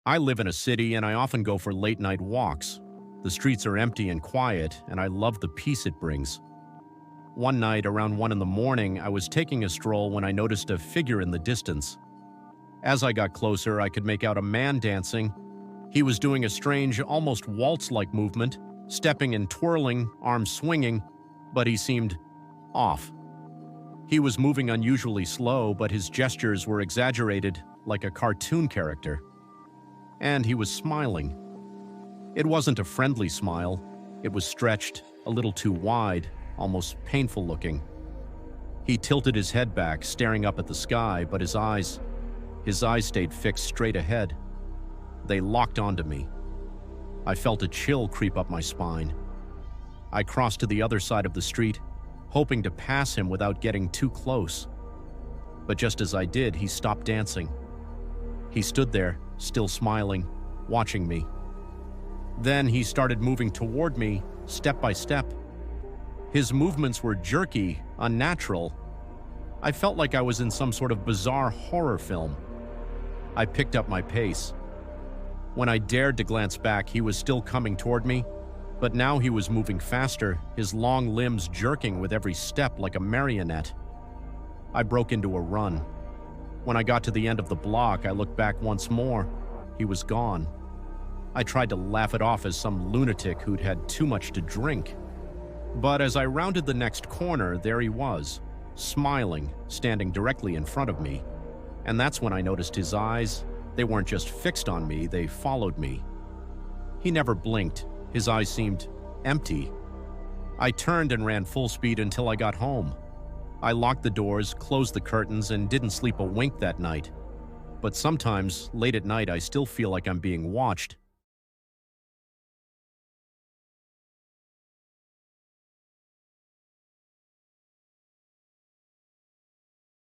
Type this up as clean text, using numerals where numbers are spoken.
I live in a city and I often go for late-night walks. The streets are empty and quiet, and I love the peace it brings. One night, around 1 in the morning, I was taking a stroll when I noticed a figure in the distance. As I got closer, I could make out a man dancing. He was doing a strange, almost waltz-like movement, stepping and twirling, arms swinging, but he seemed off. He was moving unusually slow, but his gestures were exaggerated, like a cartoon character. And he was smiling. It wasn't a friendly smile. It was stretched, a little too wide, almost painful looking. He tilted his head back, staring up at the sky, but his eyes stayed fixed straight ahead. They locked onto me. I felt a chill creep up my spine. I crossed to the other side of the street, hoping to pass him without getting too close. But just as I did, he stopped dancing. He stood there, still smiling, watching me. Then he started moving toward me, step by step. His movements were jerky, unnatural. I felt like I was in some sort of bizarre horror film. I picked up my pace. When I dared to glance back, he was still coming toward me, but now he was moving faster, his long limbs jerking with every step like a marionette. I broke into a run. When I got to the end of the block, I looked back once more. He was gone. I tried to laugh it off as some lunatic who'd had too much to drink. But as I rounded the next corner, there he was, smiling, standing directly in front of me. And that's when I noticed his eyes. They weren't just fixed on me, they followed me. He never blinked. His eyes seemed empty. I turned and ran full speed until I got home. I locked the doors, closed the curtains, and didn't sleep a wink that night. But sometimes, late at night, I still feel like I'm being watched.